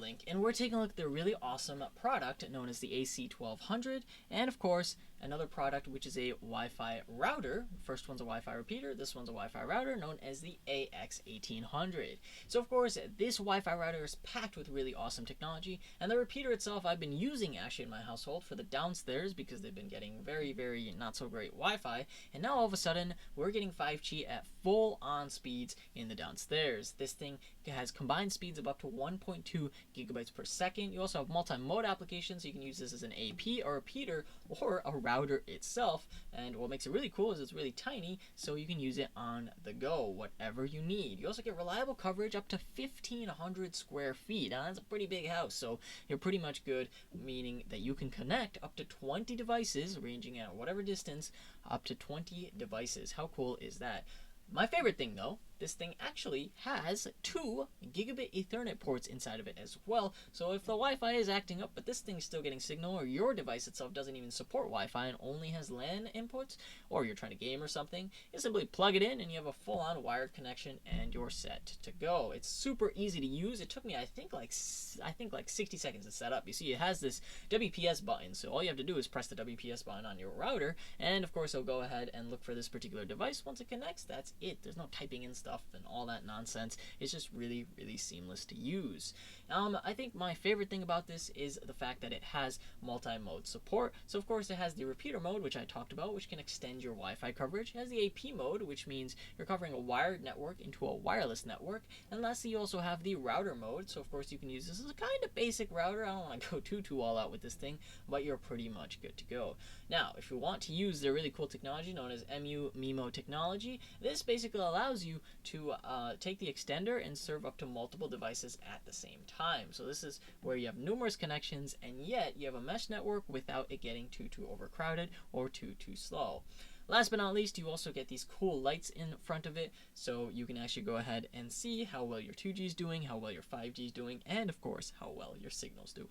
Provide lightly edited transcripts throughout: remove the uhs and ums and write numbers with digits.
JubeLink, and we're taking a look at the really awesome product known as the AC1200, and of course, another product which is a Wi-Fi router. First one's a Wi-Fi repeater, this one's a Wi-Fi router known as the AX1800. So of course, this Wi-Fi router is packed with really awesome technology, and the repeater itself I've been using actually in my household for the downstairs because they've been getting very not so great Wi-Fi, and now all of a sudden we're getting 5G at full-on speeds in the downstairs. This thing has combined speeds of up to 1.2 gigabytes per second. You also have multi-mode applications, so you can use this as an AP or repeater or a router itself. And what makes it really cool is it's really tiny, so you can use it on the go, whatever you need. You also get reliable coverage up to 1,500 square feet. Now that's a pretty big house, so you're pretty much good, meaning that you can connect up to 20 devices, ranging at whatever distance, up to 20 devices. How cool is that? My favorite thing though, this thing actually has 2 gigabit Ethernet ports inside of it as well. So if the Wi-Fi is acting up, but this thing's still getting signal, or your device itself doesn't even support Wi-Fi and only has LAN inputs, or you're trying to game or something, you simply plug it in and you have a full-on wired connection and you're set to go. It's super easy to use. It took me, I think like 60 seconds to set up. You see, it has this WPS button, so all you have to do is press the WPS button on your router, and of course it'll go ahead and look for this particular device. Once it connects, that's it. There's no typing in stuff and all that nonsense. It's just really seamless to use. I think my favorite thing about this is the fact that it has multi-mode support. So of course it has the repeater mode, which I talked about, which can extend your Wi-Fi coverage. It has the AP mode, which means you're covering a wired network into a wireless network. And lastly, you also have the router mode. So of course you can use this as a kind of basic router. I don't want to go too all out with this thing, but you're pretty much good to go. Now, if you want to use their really cool technology known as MU-MIMO technology, this basically allows you to take the extender and serve up to multiple devices at the same time. So this is where you have numerous connections, and yet you have a mesh network without it getting too overcrowded or too slow. Last but not least, you also get these cool lights in front of it, so you can actually go ahead and see how well your 2G is doing, how well your 5G is doing, and of course, how well your signal's doing.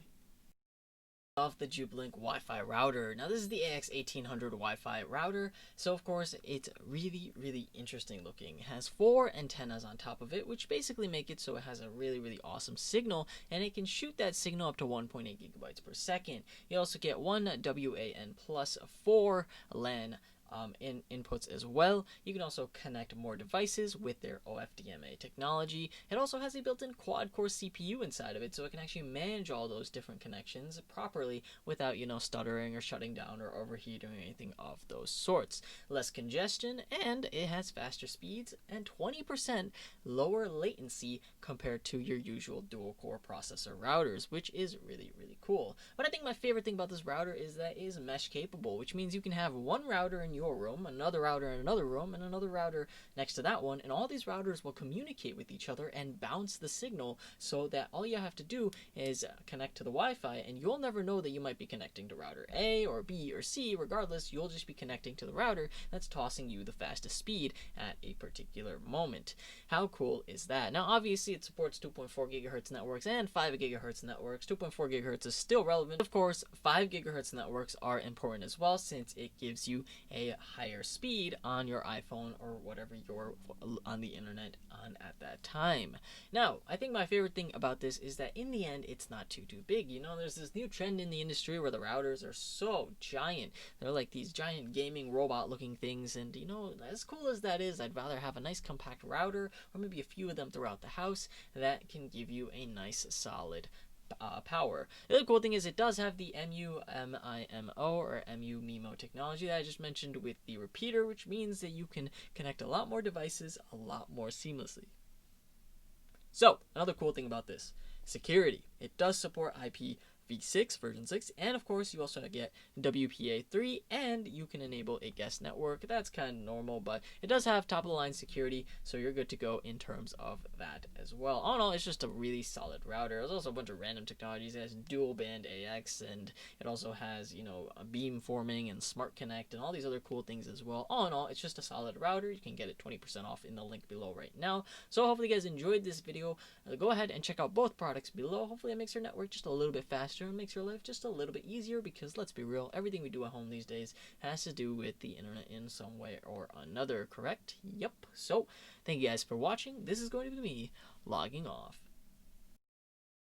Of the JubeLink Wi-Fi router. Now this is the AX1800 Wi-Fi router, so of course it's really interesting looking. It has 4 antennas on top of it, which basically make it so it has a really awesome signal, and it can shoot that signal up to 1.8 gigabytes per second. You also get one WAN plus 4 LAN inputs as well. You can also connect more devices with their OFDMA technology. It also has a built-in quad-core CPU inside of it, so it can actually manage all those different connections properly without, stuttering or shutting down or overheating or anything of those sorts. Less congestion, and it has faster speeds and 20% lower latency compared to your usual dual-core processor routers, which is really cool. But I think my favorite thing about this router is that it is mesh capable, which means you can have one router in your room, another router in another room, and another router next to that one, and all these routers will communicate with each other and bounce the signal, so that all you have to do is connect to the Wi-Fi, and you'll never know that you might be connecting to router A or B or C. Regardless, you'll just be connecting to the router that's tossing you the fastest speed at a particular moment. How cool is that? Now obviously it supports 2.4 gigahertz networks and 5 gigahertz networks. 2.4 gigahertz is still relevant. Of course, 5 gigahertz networks are important as well, since it gives you a higher speed on your iPhone or whatever you're on the internet on at that time. Now, I think my favorite thing about this is that in the end, it's not too big. There's this new trend in the industry where the routers are so giant. They're like these giant gaming robot looking things, and as cool as that is, I'd rather have a nice compact router, or maybe a few of them throughout the house, that can give you a nice solid power. The other cool thing is it does have the MU-MIMO or MU-MIMO technology that I just mentioned with the repeater, which means that you can connect a lot more devices a lot more seamlessly. So, another cool thing about this, security. It does support IPv6 version 6, and of course you also get WPA3, and you can enable a guest network. That's kind of normal, but it does have top of the line security, so you're good to go in terms of that as well. All in all, it's just a really solid router. There's also a bunch of random technologies. It has dual band AX, and it also has a beam forming and smart connect and all these other cool things as well. All in all, it's just a solid router. You can get it 20% off in the link below right now. So hopefully you guys enjoyed this video. Go ahead and check out both products below. Hopefully it makes your network just a little bit faster and makes your life just a little bit easier, because let's be real, everything we do at home these days has to do with the internet in some way or another, correct? Yep. So thank you guys for watching. This is going to be me logging off.